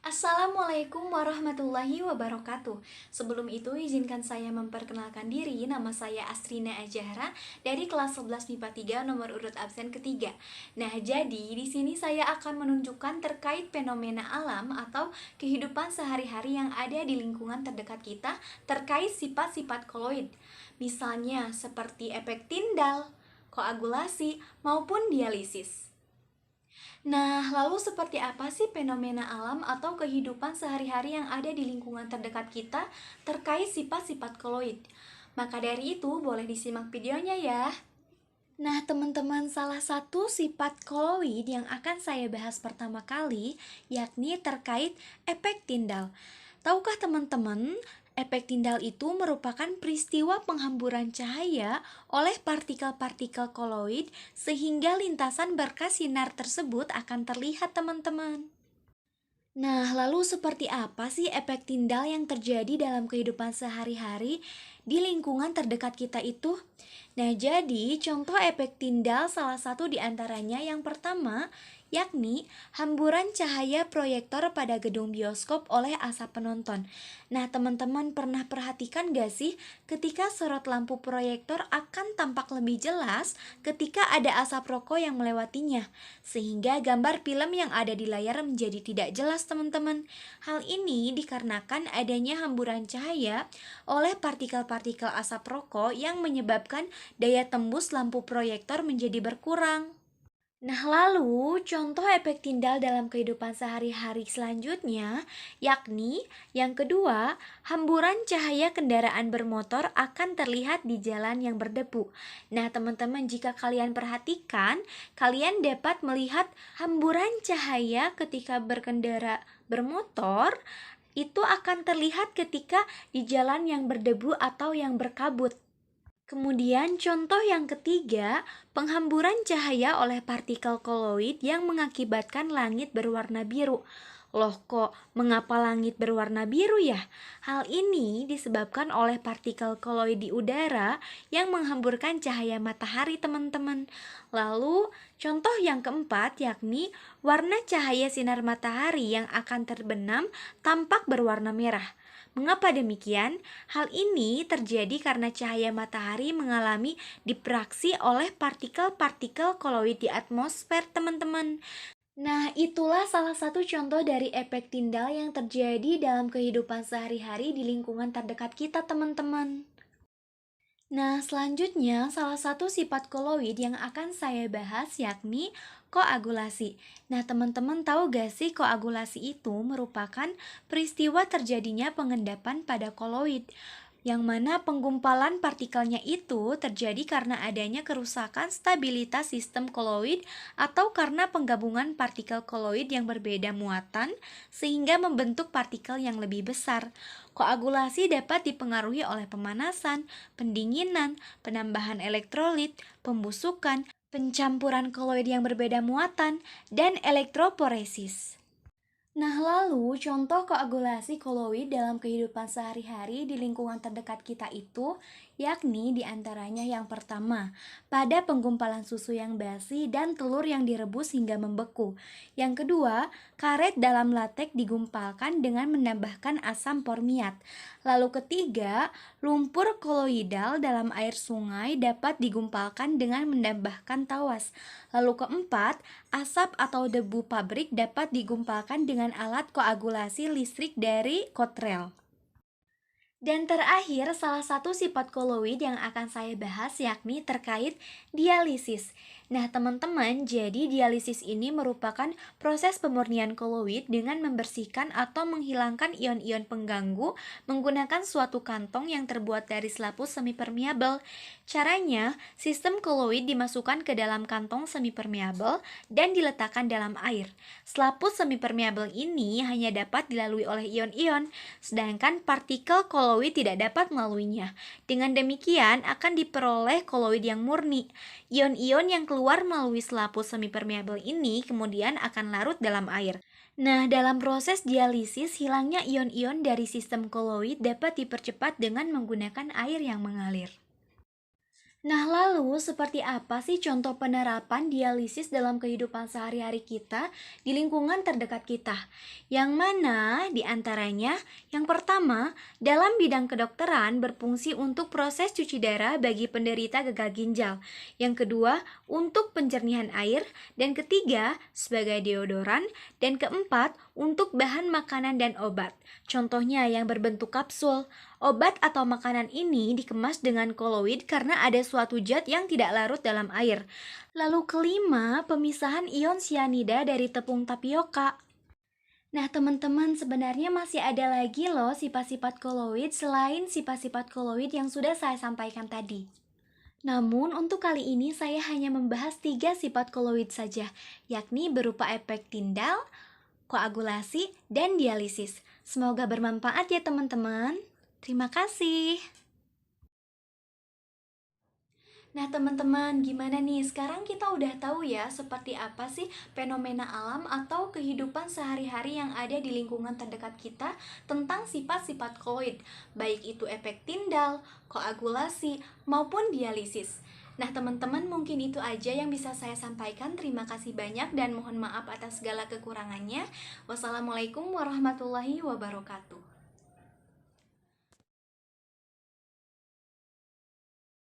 Assalamualaikum warahmatullahi wabarakatuh. Sebelum itu izinkan saya memperkenalkan diri. Nama saya Astrina Ajahra dari kelas 11 MIPA 3 nomor urut absen ketiga. Nah, jadi di sini saya akan menunjukkan terkait fenomena alam atau kehidupan sehari-hari yang ada di lingkungan terdekat kita terkait sifat-sifat koloid. Misalnya seperti efek Tyndall, koagulasi, maupun dialisis. Nah, lalu seperti apa sih fenomena alam atau kehidupan sehari-hari yang ada di lingkungan terdekat kita terkait sifat-sifat koloid? Maka dari itu, boleh disimak videonya ya. Nah, teman-teman, salah satu sifat koloid yang akan saya bahas pertama kali yakni terkait efek Tyndall. Tahukah teman-teman, efek Tyndall itu merupakan peristiwa penghamburan cahaya oleh partikel-partikel koloid sehingga lintasan berkas sinar tersebut akan terlihat, teman-teman. Nah, lalu seperti apa sih efek Tyndall yang terjadi dalam kehidupan sehari-hari di lingkungan terdekat kita itu? Nah, jadi contoh efek Tyndall salah satu di antaranya yang pertama, yakni hamburan cahaya proyektor pada gedung bioskop oleh asap penonton. Nah, teman-teman pernah perhatikan gak sih ketika sorot lampu proyektor akan tampak lebih jelas ketika ada asap rokok yang melewatinya, sehingga gambar film yang ada di layar menjadi tidak jelas, teman-teman. Hal ini dikarenakan adanya hamburan cahaya oleh partikel-partikel asap rokok yang menyebabkan daya tembus lampu proyektor menjadi berkurang. Nah, lalu contoh efek Tyndall dalam kehidupan sehari-hari selanjutnya, yakni yang kedua, hamburan cahaya kendaraan bermotor akan terlihat di jalan yang berdebu. Nah, teman-teman, jika kalian perhatikan, kalian dapat melihat hamburan cahaya ketika berkendara bermotor itu akan terlihat ketika di jalan yang berdebu atau yang berkabut. Kemudian contoh yang ketiga, penghamburan cahaya oleh partikel koloid yang mengakibatkan langit berwarna biru. Loh, kok mengapa langit berwarna biru ya? Hal ini disebabkan oleh partikel koloid di udara yang menghamburkan cahaya matahari, teman-teman. Lalu, contoh yang keempat yakni warna cahaya sinar matahari yang akan terbenam tampak berwarna merah. Mengapa demikian? Hal ini terjadi karena cahaya matahari mengalami difraksi oleh partikel-partikel koloid di atmosfer, teman-teman. Nah, itulah salah satu contoh dari efek Tyndall yang terjadi dalam kehidupan sehari-hari di lingkungan terdekat kita, teman-teman. Nah, selanjutnya salah satu sifat koloid yang akan saya bahas yakni koagulasi. Nah, teman-teman tahu gak sih koagulasi itu merupakan peristiwa terjadinya pengendapan pada koloid, yang mana penggumpalan partikelnya itu terjadi karena adanya kerusakan stabilitas sistem koloid atau karena penggabungan partikel koloid yang berbeda muatan sehingga membentuk partikel yang lebih besar. Koagulasi dapat dipengaruhi oleh pemanasan, pendinginan, penambahan elektrolit, pembusukan, pencampuran koloid yang berbeda muatan, dan elektroporesis. Nah, lalu contoh koagulasi koloid dalam kehidupan sehari-hari di lingkungan terdekat kita itu, yakni diantaranya yang pertama, pada penggumpalan susu yang basi dan telur yang direbus hingga membeku. Yang kedua, karet dalam latek digumpalkan dengan menambahkan asam formiat. Lalu ketiga, lumpur koloidal dalam air sungai dapat digumpalkan dengan menambahkan tawas. Lalu keempat, asap atau debu pabrik dapat digumpalkan dengan alat koagulasi listrik dari kotrel. Dan terakhir, salah satu sifat koloid yang akan saya bahas yakni terkait dialisis. Nah, teman-teman, jadi dialisis ini merupakan proses pemurnian koloid dengan membersihkan atau menghilangkan ion-ion pengganggu menggunakan suatu kantong yang terbuat dari selaput semipermeabel. Caranya, sistem koloid dimasukkan ke dalam kantong semipermeabel dan diletakkan dalam air. Selaput semipermeabel ini hanya dapat dilalui oleh ion-ion, sedangkan partikel koloid tidak dapat melaluinya. Dengan demikian akan diperoleh koloid yang murni. Ion-ion yang keluar melalui selaput semipermeabel ini kemudian akan larut dalam air. Nah, dalam proses dialisis, hilangnya ion-ion dari sistem koloid dapat dipercepat dengan menggunakan air yang mengalir. Nah, lalu seperti apa sih contoh penerapan dialisis dalam kehidupan sehari-hari kita di lingkungan terdekat kita? Yang mana di antaranya, yang pertama, dalam bidang kedokteran berfungsi untuk proses cuci darah bagi penderita gagal ginjal. Yang kedua, untuk pencernihan air, dan ketiga, sebagai deodoran, dan keempat, untuk bahan makanan dan obat. Contohnya yang berbentuk kapsul. Obat atau makanan ini dikemas dengan koloid karena ada suatu zat yang tidak larut dalam air. Lalu kelima, pemisahan ion sianida dari tepung tapioka. Nah, teman-teman, sebenarnya masih ada lagi loh sifat-sifat koloid selain sifat-sifat koloid yang sudah saya sampaikan tadi. Namun, untuk kali ini saya hanya membahas 3 sifat koloid saja, yakni berupa efek Tyndall, koagulasi, dan dialisis. Semoga bermanfaat ya teman-teman. Terima kasih. Nah teman-teman, gimana nih? Sekarang kita udah tahu ya seperti apa sih fenomena alam atau kehidupan sehari-hari yang ada di lingkungan terdekat kita tentang sifat-sifat koloid, baik itu efek Tyndall, koagulasi, maupun dialisis. Nah teman-teman, mungkin itu aja yang bisa saya sampaikan. Terima kasih banyak dan mohon maaf atas segala kekurangannya. Wassalamualaikum warahmatullahi wabarakatuh.